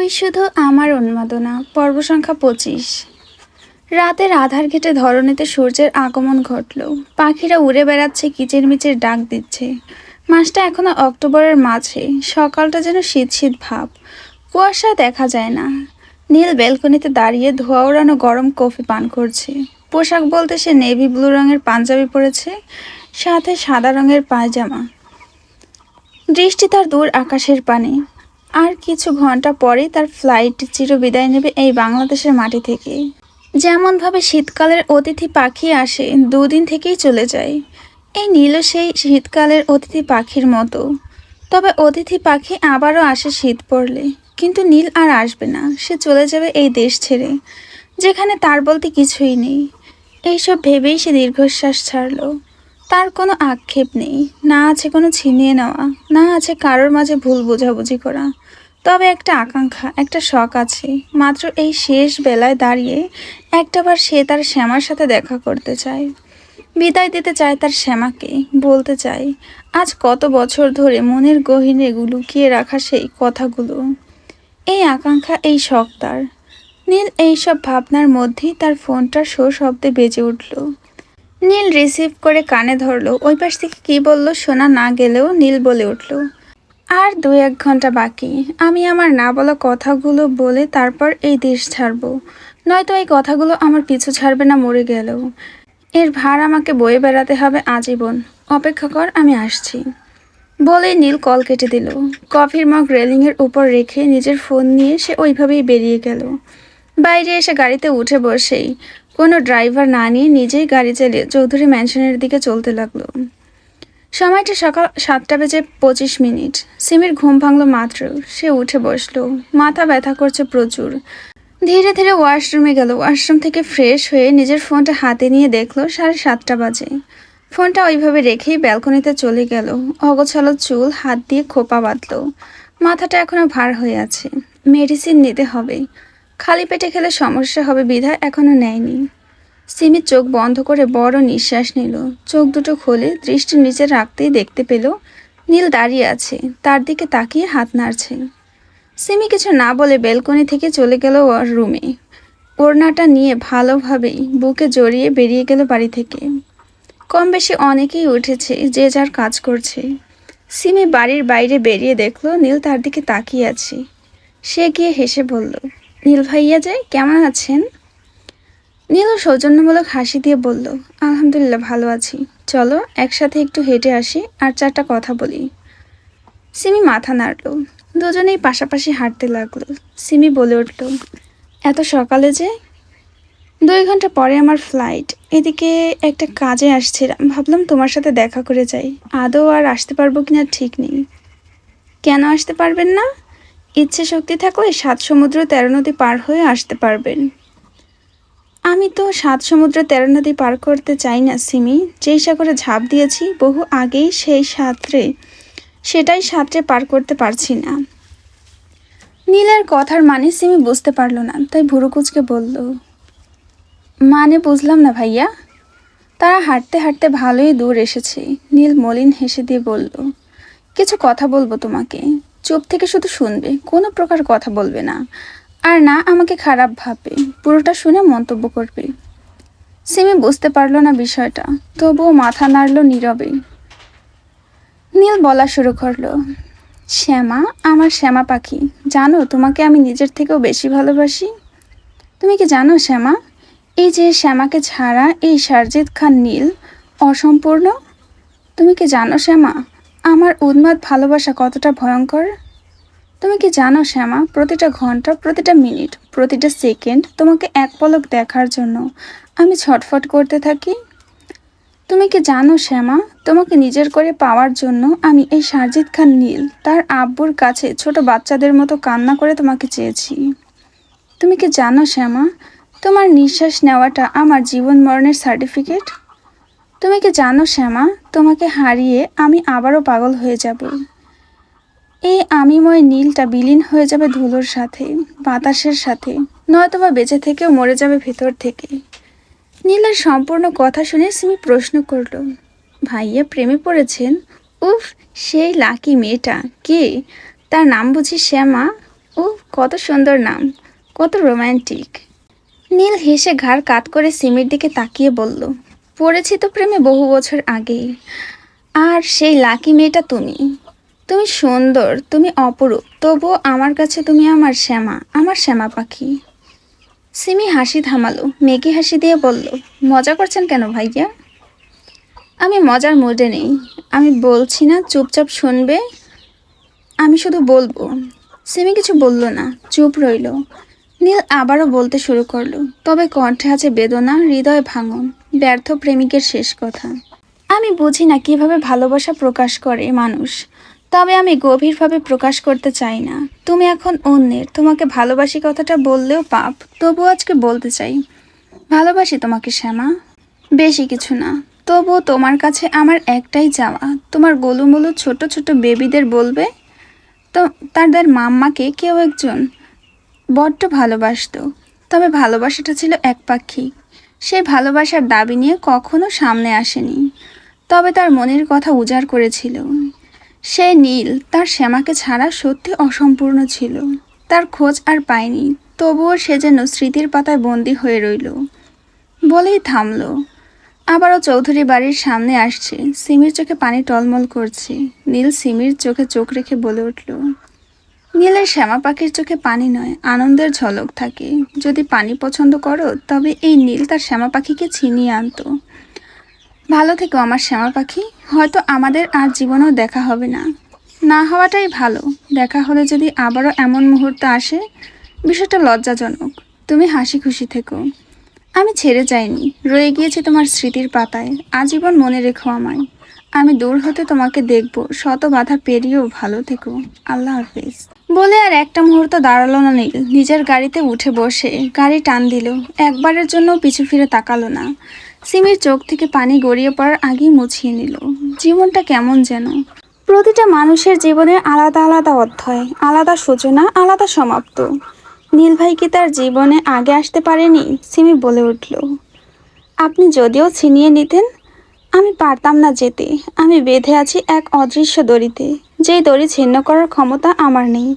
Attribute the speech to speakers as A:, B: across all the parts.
A: তুই শুধু আমার উন্মাদনা পর্ব সংখ্যা 25। রাতের আধার ঘেটে ধরণীতে সূর্যের আগমন ঘটল। পাখিরা উড়ে বেড়াচ্ছে, কিচিরমিচির ডাক দিচ্ছে। মাসটা এখনো অক্টোবরের মাঝে, সকালটা যেন শীত শীত ভাব। কুয়াশা দেখা যায় না। নীল ব্যালকনিতে দাঁড়িয়ে ধোঁয়া ওড়ানো গরম কফি পান করছে। পোশাক বলতে সে নেভি ব্লু রঙের পাঞ্জাবি পরেছে, সাথে সাদা রঙের পায়জামা। দৃষ্টি তার দূর আকাশের পানে। আর কিছু ঘন্টা পরেই তার ফ্লাইট চিরবিদায় নেবে এই বাংলাদেশের মাটি থেকে। যেমনভাবে শীতকালের অতিথি পাখি আসে, দুদিন থেকেই চলে যায়। এই নীলও সেই শীতকালের অতিথি পাখির মতো। তবে অতিথি পাখি আবারও আসে শীত পড়লে, কিন্তু নীল আর আসবে না। সে চলে যাবে এই দেশ ছেড়ে, যেখানে তার বলতে কিছুই নেই। এইসব ভেবেই সে দীর্ঘশ্বাস ছাড়ল। তার কোনো আক্ষেপ নেই, না আছে কোনো ছিনিয়ে নেওয়া, না আছে কারোর মাঝে ভুল বোঝাবুঝি করা। তবে একটা আকাঙ্ক্ষা, একটা শখ আছে। মাত্র এই শেষ বেলায় দাঁড়িয়ে একটাবার সে তার শ্যামার সাথে দেখা করতে চায়, বিদায় দিতে চায় তার শ্যামাকে। বলতে চায় আজ কত বছর ধরে মনের গহীনে লুকিয়ে রাখা সেই কথাগুলো। এই আকাঙ্ক্ষা, এই শখ তার। নীল এইসব ভাবনার মধ্যেই তার ফোনটা শব্দে বেজে উঠল। নীল রিসিভ করে কানে ধরল। ওই পাশ থেকে কী বলল শোনা না গেলেও নীল বলে উঠল, আর 2-1 ঘন্টা বাকি। আমি আমার না বলা কথাগুলো বলে তারপর এই দেশ ছাড়ব। নয়তো এই কথাগুলো আমার পিছু ছাড়বে না মরে গেলেও। এর ভার আমাকে বয়ে বেড়াতে হবে আজীবন। অপেক্ষা কর, আমি আসছি। বলে নীল কল কেটে দিল। কফির মগ রেলিংয়ের উপর রেখে নিজের ফোন নিয়ে সে ওইভাবেই বেরিয়ে গেল। বাইরে এসে গাড়িতে উঠে বসেই কোনো ড্রাইভার না নিয়ে নিজেই গাড়ি চালিয়ে চৌধুরী ম্যানশনের দিকে চলতে লাগলো। সময়টা সকাল 7:25। সিমির ঘুম ভাঙল মাত্র। সে উঠে বসলো। মাথা ব্যথা করছে প্রচুর। ধীরে ধীরে ওয়াশরুমে গেল। ওয়াশরুম থেকে ফ্রেশ হয়ে নিজের ফোনটা হাতে নিয়ে দেখলো 7:30 বাজে। ফোনটা ওইভাবে রেখেই ব্যালকনিতে চলে গেল। অগোছালো চুল হাত দিয়ে খোপা বাঁধল। মাথাটা এখনো ভার হয়ে আছে। মেডিসিন নিতে হবে। খালি পেটে খেলে সমস্যা হবে বিধায় এখনো নেয়নি। সিমি চোখ বন্ধ করে বড় নিঃশ্বাস নিল। চোখ দুটো খুলে দৃষ্টি নিচে রাখতেই দেখতে পেল নীল দাঁড়িয়ে আছে, তার দিকে তাকিয়ে হাত নাড়ছে। সিমি কিছু না বলে ব্যালকনি থেকে চলে গেল ওর রুমে। ওড়নাটা নিয়ে ভালোভাবেই বুকে জড়িয়ে বেরিয়ে গেল বাড়ি থেকে। কম বেশি অনেকেই উঠেছে, যে যার কাজ করছে। সিমি বাড়ির বাইরে বেরিয়ে দেখলো নীল তার দিকে তাকিয়ে আছে। সে গিয়ে হেসে বলল, নীল ভাইয়া যে কেমন আছেন? নীল সৌজন্যমূলক হাসি দিয়ে বলল, আলহামদুলিল্লাহ ভালো আছি। চলো একসাথে একটু হেঁটে আসি আর 4টা কথা বলি। সিমি মাথা নাড়ল। দুজনেই পাশাপাশি হাঁটতে লাগলো। সিমি বলে উঠল, এত সকালে যে? 2 ঘন্টা পরে আমার ফ্লাইট। এদিকে একটা কাজে আসছিলাম, ভাবলাম তোমার সাথে দেখা করে যাই। আদৌ আর আসতে পারবো কিনা ঠিক নেই। কেন আসতে পারবেন না? ইচ্ছে শক্তি থাকলে 7 সমুদ্র 13 নদী পার হয়ে আসতে পারবেন। আমি তো 7 সমুদ্র 13 নদী পার করতে চাই না সিমি। যেই সাগরে ঝাঁপ দিয়েছি বহু আগেই, সেটাই সাঁতরে পার করতে পারছি না। নীলের কথার মানে সিমি বুঝতে পারল না, তাই ভুরু কুঁচকে বলল, মানে বুঝলাম না ভাইয়া। তারা হাঁটতে হাঁটতে ভালোই দূর এসেছে। নীল মলিন হেসে দিয়ে বলল, কিছু কথা বলবো তোমাকে। চুপ থেকে শুধু শুনবে, কোনো প্রকার কথা বলবে না। আর না আমাকে খারাপ ভাববে, পুরোটা শুনে মন্তব্য করবে। সিমি বুঝতে পারল না বিষয়টা, তবুও মাথা নাড়ল নীরবে। নীল বলা শুরু করলো, শ্যামা, আমার শ্যামা পাখি, জানো তোমাকে আমি নিজের থেকেও বেশি ভালোবাসি। তুমি কি জানো শ্যামা, এই যে শ্যামাকে ছাড়া এই সারজিৎ খান নীল অসম্পূর্ণ। তুমি কি জানো শ্যামা, আমার উন্মাদ ভালোবাসা কতটা ভয়ঙ্কর? তুমি কি জানো শ্যামা, প্রতিটা ঘন্টা, প্রতিটা মিনিট, প্রতিটা সেকেন্ড তোমাকে এক পলক দেখার জন্য আমি ছটফট করতে থাকি। তুমি কি জানো শ্যামা, তোমাকে নিজের করে পাওয়ার জন্য আমি এই সারজিৎ খান নীল তার আব্বুর কাছে ছোট বাচ্চাদের মতো কান্না করে তোমাকে চেয়েছি। তুমি কি জানো শ্যামা, তোমার নিঃশ্বাস নেওয়াটা আমার জীবন মরণের সার্টিফিকেট। তুমি কি জানো শ্যামা, তোমাকে হারিয়ে আমি আবারও পাগল হয়ে যাব। এই আমিময় নীলটা বিলীন হয়ে যাবে ধুলোর সাথে, বাতাসের সাথে, নয়তোবা বেঁচে থেকেও মরে যাবে ভেতর থেকে। নীলের সম্পূর্ণ কথা শুনে সিমি প্রশ্ন করল, ভাইয়া প্রেমে পড়েছেন? উফ, সেই লাকি মেয়েটা কে? তার নাম বুঝি শ্যামা? ও, কত সুন্দর নাম, কত রোম্যান্টিক। নীল হেসে ঘাড় কাত করে সিমির দিকে তাকিয়ে বলল, পড়েছি তো প্রেমে বহু বছর আগেই। আর সেই লাকি মেয়েটা তুমি। তুমি সুন্দর, তুমি অপরূপ, তবুও আমার কাছে তুমি আমার শ্যামা, আমার শ্যামা পাখি। সিমি হাসি থামালো, মেকি হাসি দিয়ে বলল, মজা করছেন কেন ভাইয়া? আমি মজার মুডে নেই। আমি বলছি না, চুপচাপ শুনবে। আমি শুধু বলবো। সিমি কিছু বলল না, চুপ রইল। নীল আবারও বলতে শুরু করলো, তবে কণ্ঠে আছে বেদনা, হৃদয় ভাঙন, ব্যর্থ প্রেমিকের শেষ কথা। আমি বুঝি না কিভাবে ভালোবাসা প্রকাশ করে মানুষ, তবে আমি গভীরভাবে প্রকাশ করতে চাই না। তুমি এখন অন্যের, তোমাকে ভালোবাসি কথাটা বললেও পাপ, তবুও আজকে বলতে চাই, ভালোবাসি তোমাকে শ্যামা। বেশি কিছু না, তবুও তোমার কাছে আমার একটাই চাওয়া, তোমার গোলুমোলু ছোট ছোট বেবিদের বলবে তো তাদের মাম্মাকে কেউ একজন বড্ড ভালোবাসতো। তবে ভালোবাসাটা ছিল একপাক্ষিক। সেই ভালোবাসার দাবি নিয়ে কখনো সামনে আসেনি, তবে তার মনের কথা উজাড় করেছিল। সে নীল তার শ্যামাকে ছাড়া সত্যি অসম্পূর্ণ ছিল। তার খোঁজ আর পায়নি, তবুও সে যেন স্মৃতির পাতায় বন্দী হয়ে রইল। বলেই থামলো। আবারও চৌধুরী বাড়ির সামনে আসছে। সিমির চোখে পানি টলমল করছে। নীল সিমির চোখে চোখ রেখে বলে উঠল, নীলের শ্যামা পাখির চোখে পানি নয়, আনন্দের ঝলক থাকে। যদি পানি পছন্দ করো, তবে এই নীল তার শ্যামা পাখিকে ছিনিয়ে আনতো। ভালো থেকো আমার শ্যামা পাখি, হয়তো আমাদের আর জীবনেও দেখা হবে না, না হওয়াটাই ভালো। দেখা হলে যদি আবারও এমন মুহূর্ত আসে, বিষয়টা লজ্জাজনক। তুমি হাসি খুশি থেকো। আমি ছেড়ে যাইনি, রয়ে গিয়েছি তোমার স্মৃতির পাতায়। আজীবন মনে রেখো আমায়। আমি দূর হতে তোমাকে দেখব, শত বাধা পেরিয়েও। ভালো থেকো। আল্লাহ হাফেজ। বলে আর একটা মুহূর্ত দাঁড়ালো না নীল। নিজের গাড়িতে উঠে বসে গাড়ি টান দিল। একবারের জন্য পিছু ফিরে তাকালো না। সিমির চোখ থেকে পানি গড়িয়ে পড়ার আগেই মুছিয়ে নিল। জীবনটা কেমন যেন। প্রতিটা মানুষের জীবনে আলাদা আলাদা অধ্যায়, আলাদা সূচনা, আলাদা সমাপ্ত। নীল ভাই কি তার জীবনে আগে আসতে পারেনি? সিমি বলে উঠল, আপনি যদিও ছিনিয়ে নিতেন, আমি পারতাম না যেতে। আমি বেঁধে আছি এক অদৃশ্য দড়িতে, যেই দড়ি ছিন্ন করার ক্ষমতা আমার নেই।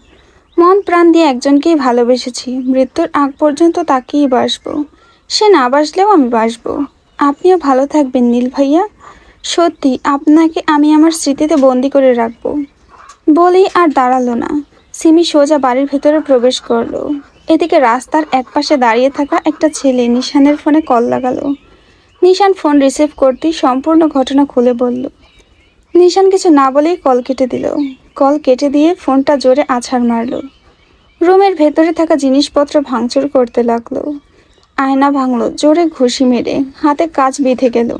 A: মন প্রাণ দিয়ে একজনকেই ভালোবেসেছি, মৃত্যুর আগ পর্যন্ত তাকেই বাসবো। সে না বাসলেও আমি বাসবো। আপনিও ভালো থাকবেন নীল ভাইয়া। সত্যি আপনাকে আমি আমার স্মৃতিতে বন্দি করে রাখবো। বলেই আর দাঁড়ালো না। সিমি সোজা বাড়ির ভেতরে প্রবেশ করলো। এদিকে রাস্তার একপাশে দাঁড়িয়ে থাকা একটা ছেলে নিশানের ফোনে কল লাগালো। নিশান ফোন রিসিভ করতেই সম্পূর্ণ ঘটনা খুলে বলল। নিশান কিছু না বলেই কল কেটে দিল। কল কেটে দিয়ে ফোনটা জোরে আছাড় মারল। রুমের ভেতরে থাকা জিনিসপত্র ভাঙচুর করতে লাগলো। আয়না ভাঙলো জোরে ঘুষি মেরে, হাতে কাচ বিঁধে গেল।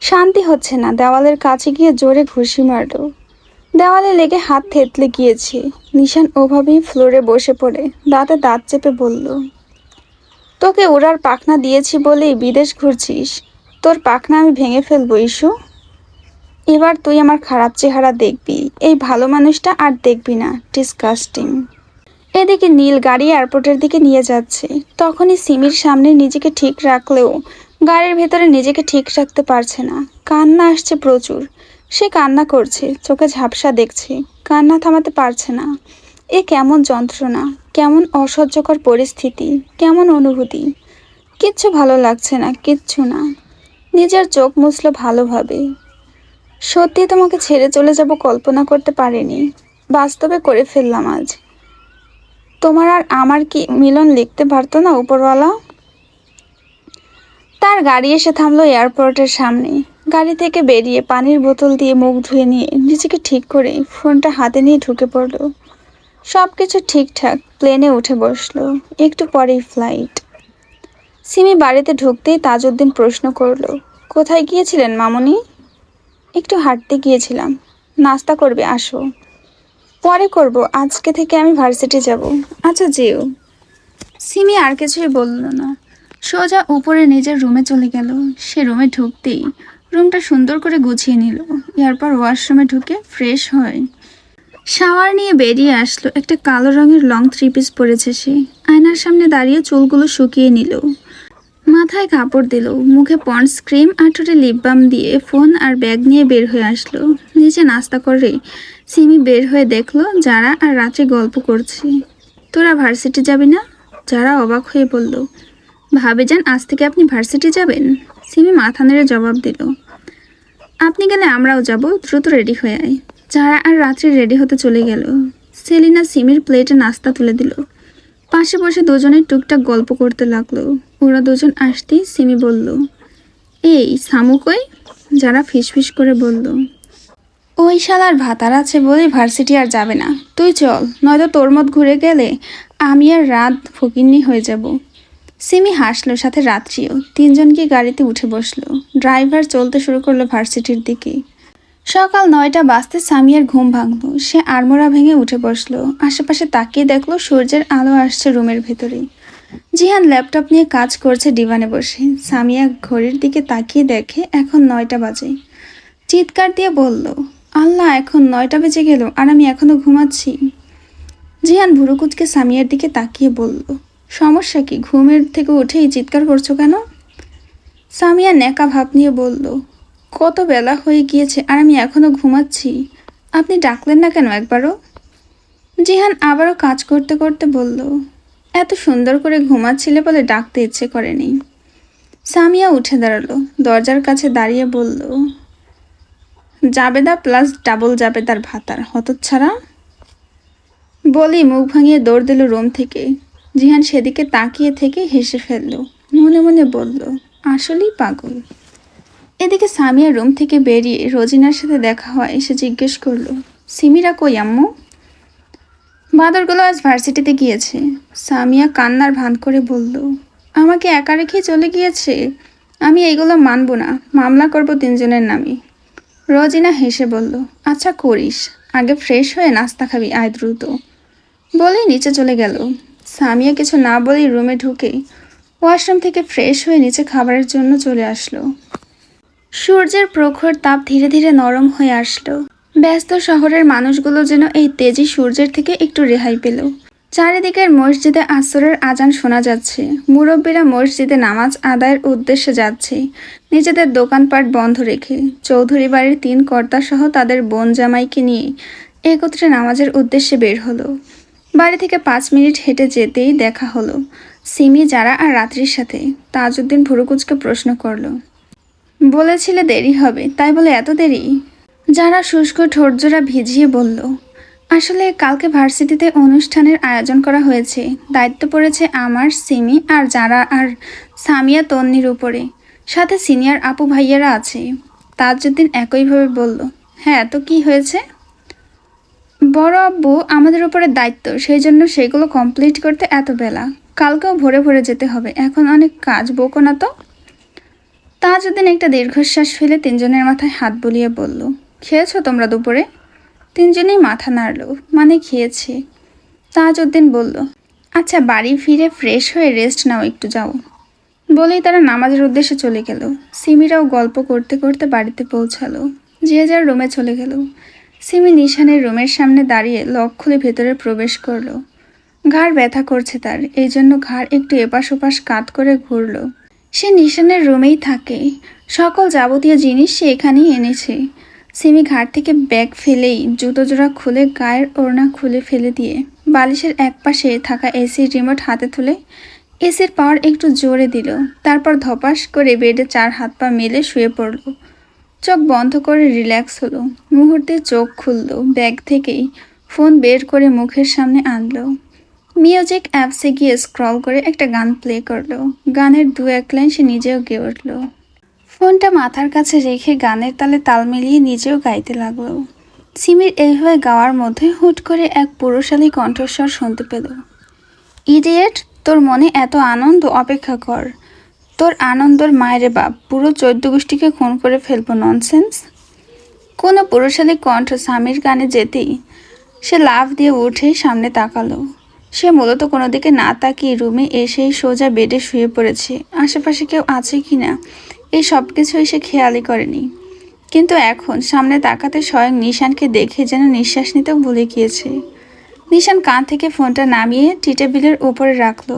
A: শান্তি হচ্ছে না, দেওয়ালের কাছে গিয়ে জোরে ঘুষি মারল। দেওয়ালে লেগে হাত থেতলে গিয়েছে। নিশান ওভাবেই ফ্লোরে বসে পড়ে দাঁতে দাঁত চেপে বলল, তোকে ওড়ার পাখনা দিয়েছি বলেই বিদেশ ঘুরছিস। তোর পাখনা আমি ভেঙে ফেলবো ইস্যু। এবার তুই আমার খারাপ চেহারা দেখবি, এই ভালো মানুষটা আর দেখবি না। ডিসকাস্টিং। এদিকে নীল গাড়ি এয়ারপোর্টের দিকে নিয়ে যাচ্ছে। তখনই সিমির সামনে নিজেকে ঠিক রাখলেও গাড়ির ভেতরে নিজেকে ঠিক রাখতে পারছে না। কান্না আসছে প্রচুর। সে কান্না করছে, চোখে ঝাপসা দেখছে, কান্না থামাতে পারছে না। এ কেমন যন্ত্রণা, কেমন অসহ্যকর পরিস্থিতি, কেমন অনুভূতি। কিচ্ছু ভালো লাগছে না, কিচ্ছু না। নিজের চোখ মুছল ভালোভাবে। সত্যি তোমাকে ছেড়ে চলে যাব কল্পনা করতে পারিনি, বাস্তবে করে ফেললাম আজ। তোমার আর আমার কি মিলন লিখতে পারতো না উপরওয়ালা? তার গাড়ি এসে থামলো এয়ারপোর্টের সামনে। গাড়ি থেকে বেরিয়ে পানির বোতল দিয়ে মুখ ধুয়ে নিয়ে নিজেকে ঠিক করে ফোনটা হাতে নিয়ে ঢুকে পড়লো। সব কিছু ঠিকঠাক। প্লেনে উঠে বসলো। একটু পরেই ফ্লাইট। সিমি বাড়িতে ঢুকতেই তাজউদ্দিন প্রশ্ন করলো, কোথায় গিয়েছিলেন মামুনি? একটু হাঁটতে গিয়েছিলাম। নাস্তা করবে? আসো। পরে করব, আজকে থেকে আমি ভার্সিটি যাব। আচ্ছা যেও। সিমি আর কিছুই বলল না, সোজা উপরে নিজের রুমে চলে গেল। সে রুমে ঢুকতেই রুমটা সুন্দর করে গুছিয়ে নিল। এরপর ওয়াশরুমে ঢুকে ফ্রেশ হয়, শাওয়ার নিয়ে বেরিয়ে আসলো। একটা কালো রঙের লং 3 পিস পরেছে সে। আয়নার সামনে দাঁড়িয়ে চুলগুলো শুকিয়ে নিল, মাথায় কাপড় দিল, মুখে পন্ডস ক্রিম আর ঠোঁটে লিপ বাম দিয়ে ফোন আর ব্যাগ নিয়ে বের হয়ে আসলো। নিচে নাস্তা করে সিমি বের হয়ে দেখলো যারা আর রাত্রে গল্প করছে। তোরা ভার্সিটি যাবি না? যারা অবাক হয়ে বলল, ভাবিজান আজ থেকে আপনি ভার্সিটি যাবেন? সিমি মাথা নেড়ে জবাব দিল, আপনি গেলে আমরাও যাব, দ্রুত রেডি হয়ে আয়। যারা আর রাত্রে রেডি হতে চলে গেল। সেলিনা সিমির প্লেটে নাস্তা তুলে দিল। পাশে বসে দুজনে টুকটাক গল্প করতে লাগলো। ওরা দুজন আসতেই সিমি বলল, এই সামু কই? যারা ফিসফিস করে বলল, ওই শালার ভাতার আছে বলে ভার্সিটি আর যাবে না। তুই চল, নয়তো তোর মত ঘুরে গেলে আমি আর রাত ফকিন্নি হয়ে যাব। সিমি হাসলো, সাথে রাত্রিও। তিনজনকে গাড়িতে উঠে বসলো। ড্রাইভার চলতে শুরু করলো ভার্সিটির দিকে। সকাল 9টা বাজতে সামিয়ার ঘুম ভাঙলো। সে আড়মোড়া ভেঙে উঠে বসলো। আশেপাশে তাকিয়ে দেখলো সূর্যের আলো আসছে রুমের ভেতরে। জিহান ল্যাপটপ নিয়ে কাজ করছে ডিভানে বসে। সামিয়া ঘড়ির দিকে তাকিয়ে দেখে এখন 9টা বাজে। চিৎকার দিয়ে বলল, আল্লাহ, এখন 9টা বেজে গেল আর আমি এখনো ঘুমাচ্ছি। জিহান ভুরুকুচকে সামিয়ার দিকে তাকিয়ে বলল, সমস্যা কি? ঘুমের থেকে উঠেই চিৎকার করছো কেন? সামিয়া ন্যাকা ভাব নিয়ে বলল, কত বেলা হয়ে গিয়েছে আর আমি এখনো ঘুমাচ্ছি। আপনি ডাকলেন না কেন একবারও? জিহান আবারও কাজ করতে করতে বলল, এত সুন্দর করে ঘুমাচ্ছিলে বলে ডাকতে ইচ্ছে করেনি। সামিয়া উঠে দাঁড়ালো। দরজার কাছে দাঁড়িয়ে বলল, জাবেদা প্লাস ডাবল জাবেদার ভাতার হতচ্ছাড়া। বলি মুখ ভাঙিয়ে দৌড় দিল রুম থেকে। জিহান সেদিকে তাকিয়ে থেকে হেসে ফেলল। মনে মনে বলল, আসলেই পাগল। এদিকে সামিয়া রুম থেকে বেরিয়ে রোজিনার সাথে দেখা হয়। এসে জিজ্ঞেস করলো, সিমিরা কই আম্মু? বাদরগুলো আজ ভার্সিটিতে গিয়েছে। সামিয়া কান্নার ভান করে বলল, আমাকে একা রেখেই চলে গিয়েছে। আমি এইগুলো মানব না, মামলা করব তিনজনের নামে। রোজিনা হেসে বলল, আচ্ছা করিস, আগে ফ্রেশ হয়ে নাস্তা খাবি, আয় দ্রুত। বলেই নিচে চলে গেল। সামিয়া কিছু না বলেই রুমে ঢুকে ওয়াশরুম থেকে ফ্রেশ হয়ে নিচে খাবারের জন্য চলে আসলো। সূর্যের প্রখর তাপ ধীরে ধীরে নরম হয়ে আসলো। ব্যস্ত শহরের মানুষগুলো যেন এই তেজি সূর্যের থেকে একটু রেহাই পেল। চারিদিকের মসজিদে আসরের আজান শোনা যাচ্ছে। মুরব্বীরা মসজিদে নামাজ আদায়ের উদ্দেশ্যে যাচ্ছে, নিজেদের দোকানপাট বন্ধ রেখে। চৌধুরী বাড়ির 3 কর্তাসহ তাদের বোন জামাইকে নিয়ে একত্রে নামাজের উদ্দেশ্যে বের হলো। বাড়ি থেকে 5 মিনিট হেঁটে যেতেই দেখা হলো সিমি, যারা আর রাত্রির সাথে। তাজউদ্দিন ভুরুকুচকে প্রশ্ন করলো, বলেছিলে দেরি হবে, তাই বলে এত দেরি? যারা শুষ্ক ঠোঁটজোড়া ভিজিয়ে বলল, আসলে কালকে ভার্সিটিতে অনুষ্ঠানের আয়োজন করা হয়েছে। দায়িত্ব পড়েছে আমার, সিমি আর যারা আর সামিয়া তন্নির উপরে। সাথে সিনিয়র আপু ভাইয়ারা আছে। তাজউদ্দিন একইভাবে বলল, হ্যাঁ তো কি হয়েছে? বড় আব্বু আমাদের উপরে দায়িত্ব, সেই জন্য সেগুলো কমপ্লিট করতে এত বেলা। কালকেও ভোরে ভোরে যেতে হবে, এখন অনেক কাজ, বকো না তো। তাজউদ্দিন একটা দীর্ঘশ্বাস ফেলে তিনজনের মাথায় হাত বুলিয়ে বলল, খেয়েছো তোমরা দুপুরে? তিনজনেই মাথা নাড়ল, মানে খেয়েছে। তাজউদ্দিন বলল, আচ্ছা বাড়ি ফিরে ফ্রেশ হয়ে রেস্ট নাও, একটু যাও। বলেই তারা নামাজের উদ্দেশ্যে চলে গেল। সিমিরাও গল্প করতে করতে বাড়িতে পৌঁছালো। যে যার রুমে চলে গেল। সিমি নিশানের রুমের সামনে দাঁড়িয়ে লক খুলে ভেতরে প্রবেশ করলো। ঘাড় ব্যথা করছে তার, এই জন্য ঘাড় একটু এপাশ ওপাশ কাত করে ঘুরল। সে নিশানের রুমেই থাকে, সকল যাবতীয় জিনিস সে এখানেই এনেছে। সিমি ঘাট থেকে ব্যাগ ফেলেই জুতো জোড়া খুলে গায়ের ওড়না খুলে ফেলে দিয়ে বালিশের একপাশে থাকা এসির রিমোট হাতে তুলে এসির পাওয়ার একটু জোরে দিল। তারপর ধপাস করে বেডে 4 হাত পা মেলে শুয়ে পড়ল। চোখ বন্ধ করে রিল্যাক্স হলো। মুহূর্তে চোখ খুলল। ব্যাগ থেকেই ফোন বের করে মুখের সামনে আনলো। মিউজিক অ্যাপসে গিয়ে স্ক্রল করে একটা গান প্লে করলো। গানের 2-1 লাইন সে নিজেও গেয়ে উঠল। ফোনটা মাথার কাছে রেখে গানের তালে তাল মিলিয়ে নিজেও গাইতে লাগলো। সিমির এইভাবে গাওয়ার মধ্যে হুট করে এক পুরুষালী কণ্ঠস্বর শুনতে পেল, ইডিয়েট, তোর মনে এত আনন্দ, অপেক্ষা কর। তোর আনন্দর মায়েরে বাপ, পুরো 14 গোষ্ঠীকে খুন করে ফেলবো, ননসেন্স। কোনো পুরুষালী কণ্ঠ স্বামীর গানে যেতেই সে লাফ দিয়ে উঠে সামনে তাকালো। সে মূলত কোনো দিকে না তাকিয়ে রুমে এসেই সোজা বেডে শুয়ে পড়েছে। আশেপাশে কেউ আছে কি না এই সব কিছুই সে খেয়ালই করেনি। কিন্তু এখন সামনে তাকাতে স্বয়ং নিশানকে দেখে যেন নিঃশ্বাস নিতেও ভুলে গিয়েছে। নিশান কান থেকে ফোনটা নামিয়ে টি টেবিলের উপরে রাখলো।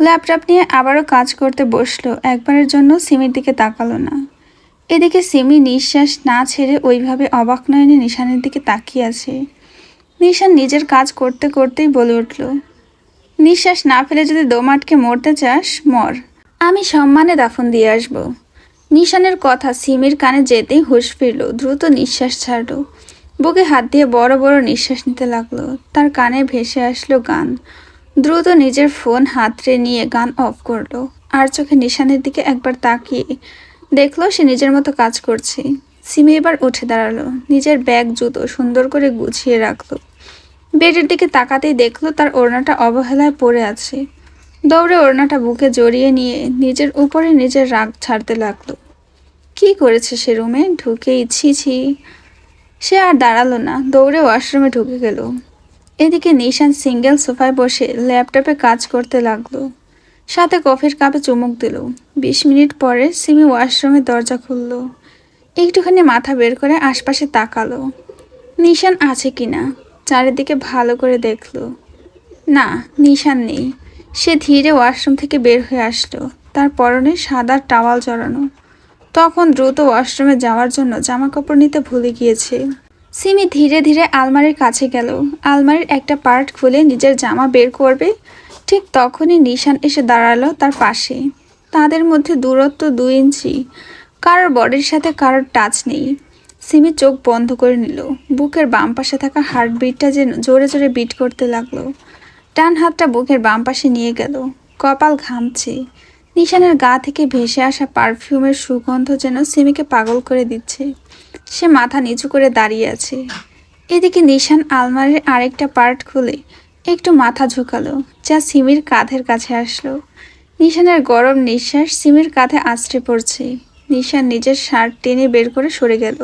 A: ল্যাপটপ নিয়ে আবারও কাজ করতে বসলো। একবারের জন্য সিমির দিকে তাকালো না। এদিকে সিমি নিঃশ্বাস না ছেড়ে ওইভাবে অবাক নয়নে নিশানের দিকে তাকিয়ে আছে। নিশান নিজের কাজ করতে করতেই বলে উঠল, নিঃশ্বাস না ফেলে যদি দম আটকে মরতে চাস মর, আমি সম্মানে দাফন দিয়ে আসবো। নিশানের কথা সিমির কানে যেতেই হুঁশ ফিরল, দ্রুত নিঃশ্বাস ছাড়ল। বুকে হাত দিয়ে বড় বড় নিঃশ্বাস নিতে লাগলো। তার কানে ভেসে আসলো গান। দ্রুত নিজের ফোন হাতড়ে নিয়ে গান অফ করলো। আর চোখে নিশানের দিকে একবার তাকিয়ে দেখলো সে নিজের মতো কাজ করছে। সিমি এবার উঠে দাঁড়ালো, নিজের ব্যাগ জুতো সুন্দর করে গুছিয়ে রাখলো। বেডের দিকে তাকাতেই দেখলো তার ওড়নাটা অবহেলায় পড়ে আছে। দৌড়ে ওড়নাটা বুকে জড়িয়ে নিয়ে নিজের উপরে নিজের রাগ ছাড়তে লাগলো। কি করেছে সে? রুমে ঢুকে ছি। সে আর দাঁড়ালো না, দৌড়ে ওয়াশরুমে ঢুকে গেল। এদিকে নিশান সিঙ্গেল সোফায় বসে ল্যাপটপে কাজ করতে লাগলো, সাথে কফির কাপে চুমুক দিল। 20 মিনিট পরে সিমি ওয়াশরুমের দরজা খুলল। একটুখানি মাথা বের করে আশপাশে তাকালো, নিশান আছে কিনা। চারিদিকে ভালো করে দেখলো, না, নিশান নেই। সে ধীরে ওয়াশরুম থেকে বের হয়ে আসলো, তার পরনে সাদা টাওয়াল জড়ানো। তখন দ্রুত ওয়াশরুমে যাওয়ার জন্য জামা কাপড় নিতে ভুলে গিয়েছে। সিমি ধীরে ধীরে আলমারির কাছে গেল, আলমারির একটা পার্ট খুলে নিজের জামা বের করবে। ঠিক তখনই নিশান এসে দাঁড়ালো তার পাশে। তাদের মধ্যে দূরত্ব 2 ইঞ্চি, কারোর বডির সাথে কারোর টাচ নেই। সিমি চোখ বন্ধ করে নিল, বুকের বাম পাশে থাকা হার্টবিটটা যেন জোরে জোরে বিট করতে লাগলো। ডান হাতটা বুকের বাম পাশে নিয়ে গেল, কপাল ঘামছে। নিশানের গা থেকে ভেসে আসা পারফিউমের সুগন্ধ যেন সিমিকে পাগল করে দিচ্ছে। সে মাথা নিচু করে দাঁড়িয়ে আছে। এদিকে নিশান আলমারির আরেকটা পার্ট খুলে একটু মাথা ঝুঁকালো, যা সিমির কাঁধের কাছে আসলো। নিশানের গরম নিঃশ্বাস সিমির কাঁধে আছড়ে পড়ছে। নিশান নিজের শার্ট টেনে বের করে সরে গেল।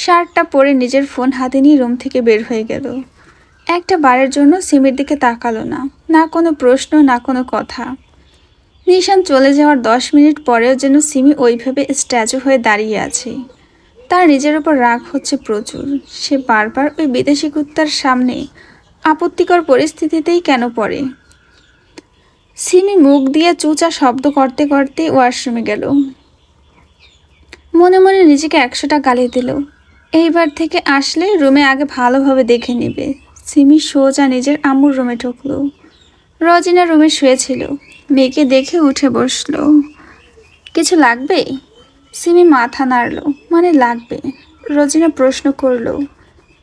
A: শার্টটা পরে নিজের ফোন হাতে নিয়ে রুম থেকে বের হয়ে গেল। একটা বারের জন্য সিমির দিকে তাকালো না, না কোনো প্রশ্ন, না কোনো কথা। নিশান চলে যাওয়ার 10 মিনিট পরেও যেন সিমি ওইভাবে স্ট্যাচু হয়ে দাঁড়িয়ে আছে। তার নিজের উপর রাগ হচ্ছে প্রচুর। সে বারবার ওই বিদেশি কুত্তার সামনে আপত্তিকর পরিস্থিতিতেই কেন পড়ে। সিমি মুখ দিয়ে চুচা শব্দ করতে করতে ওয়াশরুমে গেল। মনে মনে নিজেকে 100টা গালি দিল। এইবার থেকে আসলে রুমে আগে ভালোভাবে দেখে নেবে। সিমি সোজা নিজের আম্মুর রুমে ঢুকলো। রজিনা রুমে শুয়েছিল, মেয়েকে দেখে উঠে বসলো। কিছু লাগবে? সিমি মাথা নাড়ল, মানে লাগবে। রজিনা প্রশ্ন করলো,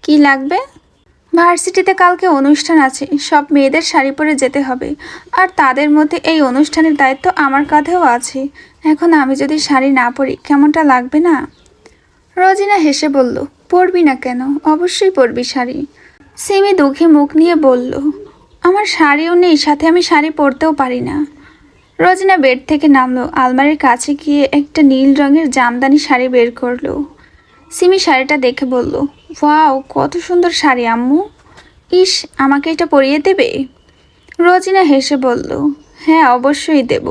A: কি লাগবে? ভার্সিটিতে কালকে অনুষ্ঠান আছে, সব মেয়েদের শাড়ি পরে যেতে হবে। আর তাদের মধ্যে এই অনুষ্ঠানের দায়িত্ব আমার কাঁধেও আছে। এখন আমি যদি শাড়ি না পরি কেমনটা লাগবে না? রজিনা হেসে বলল, পরবি না কেন? অবশ্যই পরবি শাড়ি। সিমি দুঃখে মুখ নিয়ে বলল, আমার শাড়িও নেই, সাথে আমি শাড়ি পরতেও পারি না। রজিনা বেড থেকে নামলো, আলমারির কাছে গিয়ে একটা নীল রঙের জামদানি শাড়ি বের করলো। সিমি শাড়িটা দেখে বলল, ওয়াও, কত সুন্দর শাড়ি আম্মু। ইস, আমাকে এটা পরিয়ে দেবে? রজিনা হেসে বলল, হ্যাঁ, অবশ্যই দেব।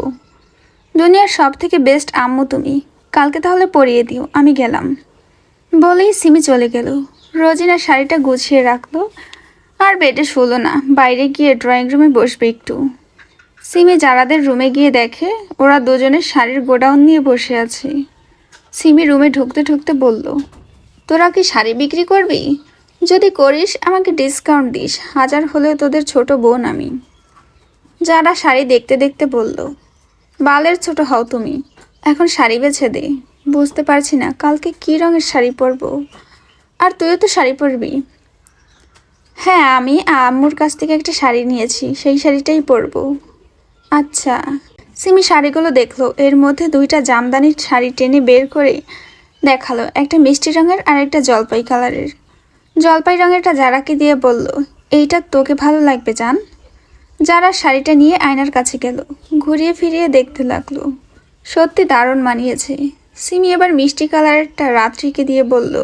A: দুনিয়ার সব থেকে বেস্ট আম্মু তুমি। কালকে তাহলে পরিয়ে দিও, আমি গেলাম। বলেই সিমি চলে গেল। রজিনা শাড়িটা গুছিয়ে রাখলো, আর বেডে শুলো না, বাইরে গিয়ে ড্রয়িং রুমে বসবে একটু। সিমি যারাদের রুমে গিয়ে দেখে ওরা দুজনের শাড়ির গোডাউন নিয়ে বসে আছে। সিমি রুমে ঢুকতে ঢুকতে বলল, তোরা কি শাড়ি বিক্রি করবি? যদি করিস আমাকে ডিসকাউন্ট দিস, 1000 হলেও তোদের ছোট বোন আমি। যারা শাড়ি দেখতে দেখতে বলল, বালের ছোট হও তুমি, এখন শাড়ি বেছে দে। বুঝতে পারছি না কালকে কী রঙের শাড়ি পরবো। আর তুইও তো শাড়ি পরবি। হ্যাঁ, আমি আম্মুর কাছ থেকে একটা শাড়ি নিয়েছি, সেই শাড়িটাই পরবো। আচ্ছা। সিমি শাড়িগুলো দেখলো, এর মধ্যে 2টা জামদানির শাড়ি টেনে বের করে দেখালো, একটা মিষ্টি রঙের আর একটা জলপাই কালারের। জলপাই রঙেরটা যারাকে দিয়ে বলল, এইটা তোকে ভালো লাগবে জান। যারা শাড়িটা নিয়ে আয়নার কাছে গেল, ঘুরিয়ে ফিরিয়ে দেখতে লাগলো। সত্যি দারুণ মানিয়েছে। সিমি এবার মিষ্টি কালারেরটা রাত্রিকে দিয়ে বলল,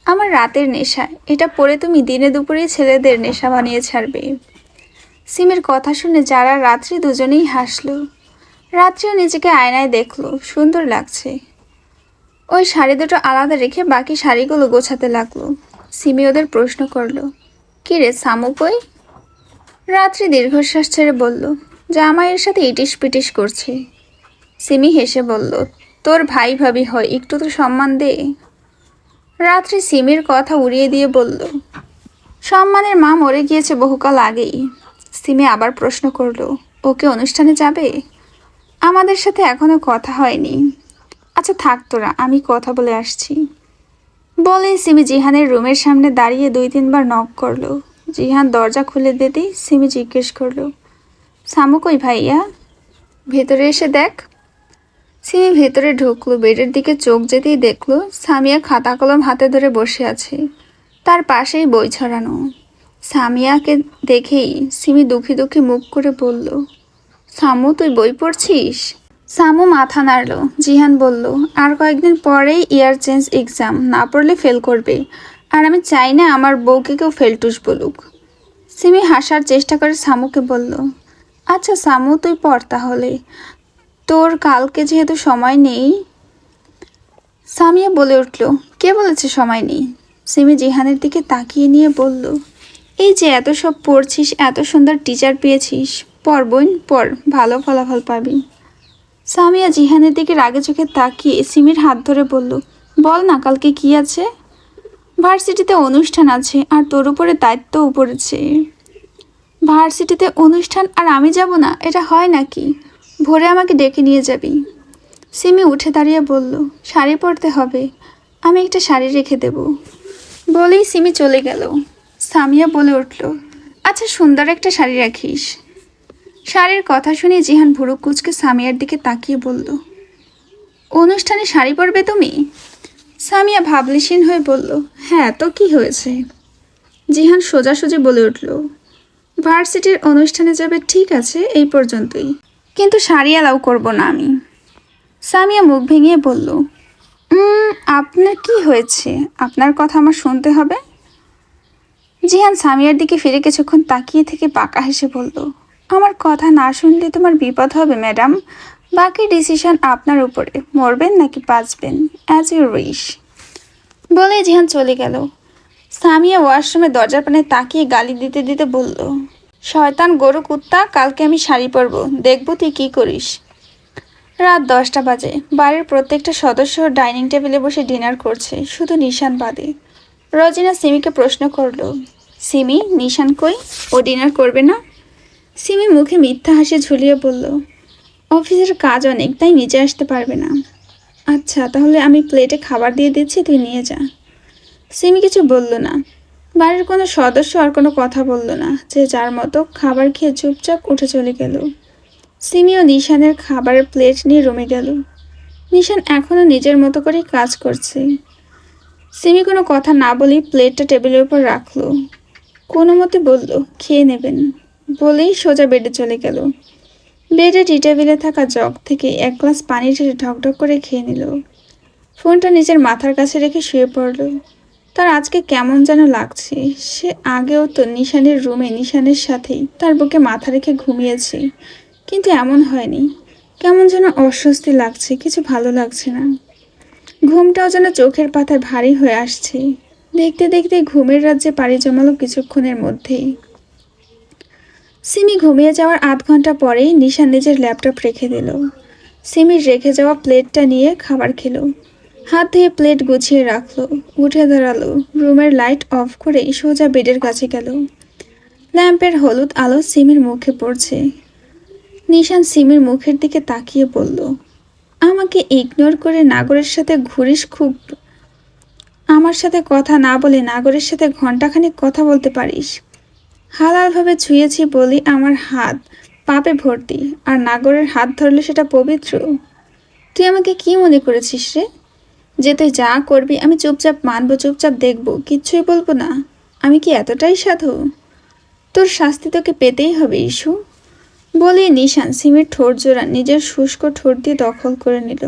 A: আমার রাতের নেশা, এটা পরে তুমি দিনে দুপুরে ছেলেদের নেশা বানিয়ে ছাড়বে। সিমির কথা শুনে যারা রাত্রি দুজনেই হাসলো। রাত্রিও নিজেকে আয়নায় দেখলো, সুন্দর লাগছে। ওই শাড়ি দুটো আলাদা রেখে বাকি শাড়িগুলো গোছাতে লাগলো। সিমি ওদের প্রশ্ন করলো, কী রে সামু কই? রাত্রি দীর্ঘশ্বাস ছেড়ে বলল, জামাইয়ের সাথে ইটিস পিটিস করছে। সিমি হেসে বলল, তোর ভাই ভাবি হয়, একটু তো সম্মান দে। রাত্রি সিমির কথা উড়িয়ে দিয়ে বলল, সম্মানের মা মরে গিয়েছে বহুকাল আগেই। সিমি আবার প্রশ্ন করলো, ওকে অনুষ্ঠানে যাবে? আমাদের সাথে এখনো কথা হয়নি। আচ্ছা থাক তোরা, আমি কথা বলে আসছি। বলে সিমি জিহানের রুমের সামনে দাঁড়িয়ে 2-3 বার নক করলো। জিহান দরজা খুলে দিতেই সিমি জিজ্ঞেস করলো, সামু কই ভাইয়া? ভেতরে এসে দেখ। সিমি ভেতরে ঢুকলো, বেডের দিকে চোখ যেতেই দেখলো সামিয়া খাতা কলম হাতে ধরে বসে আছে, তার পাশেই বই ছড়ানো। সামিয়াকে দেখেই সিমি দুঃখী দুঃখী মুখ করে বলল, সামু তুই বই পড়ছিস? সামু মাথা নাড়ল। জিহান বলল, আর কয়েকদিন পরেই ইয়ার চেঞ্জ এক্সাম, না পড়লে ফেল করবে, আর আমি চাই না আমার বউকে কেউ ফেলটুস বলুক। সিমি হাসার চেষ্টা করে সামুকে বলল, আচ্ছা সামু তুই পড় তাহলে, তোর কালকে যেহেতু সময় নেই। সামিয়া বলে উঠল, কে বলেছে সময় নেই? সিমি জিহানের দিকে তাকিয়ে নিয়ে বলল, এই যে এত সব পড়ছিস, এত সুন্দর টিচার পেয়েছিস, পড় বোন পড়, ভালো ফলাফল পাবি। সামিয়া জিহানের দিকে রাগে চোখে তাকিয়ে সিমির হাত ধরে বলল, বল না কালকে কি আছে? ভার্সিটিতে অনুষ্ঠান আছে, আর তোর উপরে দায়িত্বও পড়েছে। ভার্সিটিতে অনুষ্ঠান আর আমি যাব না, এটা হয় নাকি? ভোরে আমাকে ডেকে নিয়ে যাবি। সিমি উঠে দাঁড়িয়ে বলল, শাড়ি পরতে হবে, আমি একটা শাড়ি রেখে দেব। বলেই সিমি চলে গেল। সামিয়া বলে উঠল, আচ্ছা সুন্দর একটা শাড়ি রাখিস। শাড়ির কথা শুনে জিহান ভুরু কুচকে সামিয়ার দিকে তাকিয়ে বলল, অনুষ্ঠানে শাড়ি পরবে তুমি? সামিয়া ভাবলেশীন হয়ে বলল, হ্যাঁ তো কি হয়েছে? জিহান সোজাসুজি বলে উঠল, ভার্সিটির অনুষ্ঠানে যাবে ঠিক আছে, এই পর্যন্তই, কিন্তু শাড়ি অ্যালাউ করব না আমি। সামিয়া মুখ ভেঙে বলল, আপনার কি হয়েছে? আপনার কথা আমার শুনতে হবে? জিহান সামিয়ার দিকে ফিরে কিছুক্ষণ তাকিয়ে থেকে বাঁকা হেসে বলল, আমার কথা না শুনলে তোমার বিপদ হবে ম্যাডাম, বাকি ডিসিশন আপনার উপরে, মরবেন নাকি বাঁচবেন, অ্যাজ ইউ উইশ। বলে জিহান চলে গেল। সামিয়া ওয়াশরুমে দরজার পানে তাকিয়ে গালি দিতে দিতে বলল, শয়তান গরু কুত্তা, কালকে আমি শাড়ি পরবো, দেখবো তুই কি করিস। রাত 10টা বাজে। বাড়ির প্রত্যেকটা সদস্য ডাইনিং টেবিলে বসে ডিনার করছে, শুধু নিশান বাদে। রজিনা সিমিকে প্রশ্ন করলো, সিমি নিশান কই, ও ডিনার করবে না? সিমি মুখে মিথ্যা হাসি ঝুলিয়ে বলল, অফিসের কাজ অনেক, তাই নিচে আসতে পারবে না। আচ্ছা তাহলে আমি প্লেটে খাবার দিয়ে দিচ্ছি, তুই নিয়ে যা। সিমি কিছু বলল না। বাড়ির কোনো সদস্য আর কোনো কথা বলল না, যে যার মতো খাবার খেয়ে চুপচাপ উঠে চলে গেল। সিমিও নিশানের খাবারের প্লেট নিয়ে রুমে গেল। নিশান এখনও নিজের মতো করেই কাজ করছে। সিমি কোনো কথা না বলেই প্লেটটা টেবিলের উপর রাখলো, কোনো মতে বলল, খেয়ে নেবেন, বলেই সোজা বেডে চলে গেল। বেডে টি টেবিলে থাকা জগ থেকে 1 গ্লাস পানি ঢেলে ঢকঢক করে খেয়ে নিল। ফোনটা নিজের মাথার কাছে রেখে শুয়ে পড়ল। তার আজকে কেমন যেন লাগছে। সে আগেও তো নিশানের রুমে নিশানের সাথেই তার বুকে মাথা রেখে ঘুমিয়েছে, কিন্তু এমন হয়নি। কেমন যেন অস্বস্তি লাগছে, কিছু ভালো লাগছে না। ঘুমটাও যেন চোখের পাতায় ভারী হয়ে আসছে। দেখতে দেখতে ঘুমের রাজ্যে পাড়ি জমালো কিছুক্ষণের মধ্যেই। সিমি ঘুমিয়ে যাওয়ার 8 ঘন্টা পরেই নিশান নিজের ল্যাপটপ রেখে দিল। সিমির রেখে যাওয়া প্লেটটা নিয়ে খাবার খেলো, হাত ধুয়ে প্লেট গুছিয়ে রাখলো, উঠে দাঁড়ালো, রুমের লাইট অফ করে সোজা বেডের কাছে গেল। ল্যাম্পের হলুদ আলো সিমির মুখে পড়ছে। নিশান সিমির মুখের দিকে তাকিয়ে বলল, আমাকে ইগনোর করে নাগরের সাথে ঘুরিস খুব? আমার সাথে কথা না বলে নাগরের সাথে ঘন্টাখানেক কথা বলতে পারিস? হালালভাবে ছুঁয়েছি বলি আমার হাত পাপে ভর্তি, আর নাগরের হাত ধরলে সেটা পবিত্র। তুই আমাকে কি মনে করেছিস রে, যে তুই যা করবি আমি চুপচাপ মানবো, চুপচাপ দেখবো, কিচ্ছুই বলবো না? আমি কি এতটাই সাধু? তোর শাস্তি তোকে পেতেই হবে ইস্যু। বলে নিশান সিমির ঠোঁট জোড়া নিজের শুষ্ক ঠোঁট দিয়ে দখল করে নিল।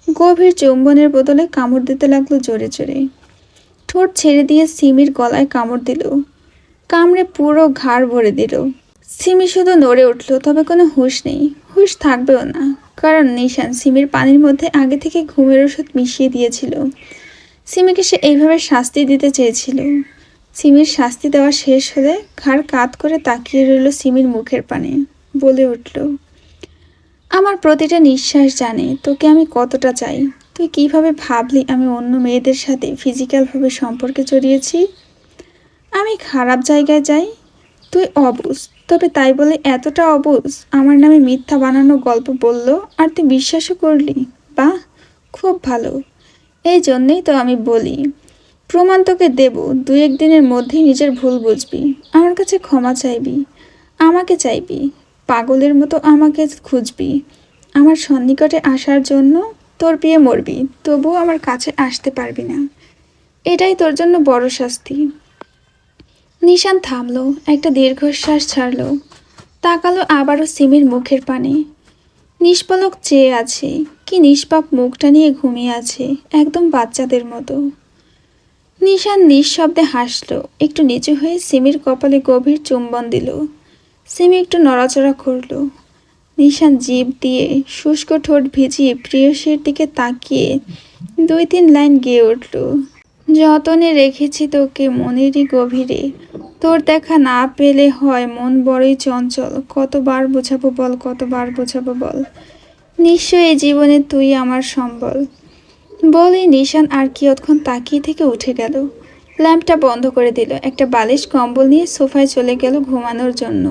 A: গভীর চুম্বনের বদলে কামড় দিতে লাগলো জোরে জোরে। ঠোঁট ছেড়ে দিয়ে সিমির গলায় কামড় দিল, কামড়ে পুরো ঘাড় ভরে দিল। সিমি শুধু নড়ে উঠল, তবে কোনো হুঁশ নেই, হুঁশ থাকবেও না, কারণ নিশান সিমির পানির মধ্যে আগে থেকে ঘুমের ওষুধ মিশিয়ে দিয়েছিল। সিমিকে সে এইভাবে শাস্তি দিতে চেয়েছিল। সিমির শাস্তি দেওয়া শেষ হলে ঘাড় কাত করে তাকিয়ে রইল সিমির মুখের পানে। বলে উঠল, আমার প্রতিটা নিঃশ্বাস জানে তোকে আমি কতটা চাই। তুই কিভাবে ভাবলি আমি অন্য মেয়েদের সাথে ফিজিক্যালভাবে সম্পর্কে জড়িয়েছি? আমি খারাপ জায়গায় যাই, তুই অবুঝ, তবে তাই বলে এতটা অবুঝ আমার নামে মিথ্যা বানানো গল্প বলল আর তুই বিশ্বাসও করলি? বাহ, খুব ভালো। এই জন্যেই তো আমি বলি, প্রমাণ তোকে দেব, 2-1 দিনের মধ্যেই নিজের ভুল বুঝবি, আমার কাছে ক্ষমা চাইবি, আমাকে চাইবি, পাগলের মতো আমাকে খুঁজবি, আমার সন্নিকটে আসার জন্য তোর বিয়ে মরবি, তবুও আমার কাছে আসতে পারবি না। এটাই তোর জন্য বড় শাস্তি। নিশান থামলো, একটা দীর্ঘশ্বাস ছাড়লো, তাকালো আবারও সিমির মুখের পানে। নিষ্পলক চেয়ে আছে, কি নিষ্পাপ মুখটা নিয়ে ঘুমিয়ে আছে, একদম বাচ্চাদের মতো। নিশান নিঃশব্দে হাসল, একটু নিচু হয়ে সিমির কপালে গভীর চুম্বন দিল। সিমি একটু নড়াচড়া করল। নিশান জিভ দিয়ে শুষ্ক ঠোঁট ভিজিয়ে প্রেয়সীর দিকে তাকিয়ে 2-3 লাইন গেয়ে উঠল। যতনে রেখেছি তোকে মনেরই গভীরে, তোর দেখা না পেলে হয় মন বড়ই চঞ্চল, কতবার বোঝাবো বল, কতবার বোঝাবো বল, নিশ্চয়ই এই জীবনে তুই আমার সম্বল। বলেই নিশান আর কিয়ৎক্ষণ তাকিয়ে থেকে উঠে গেল। ল্যাম্পটা বন্ধ করে দিল, একটা বালিশ কম্বল নিয়ে সোফায় চলে গেল ঘুমানোর জন্য।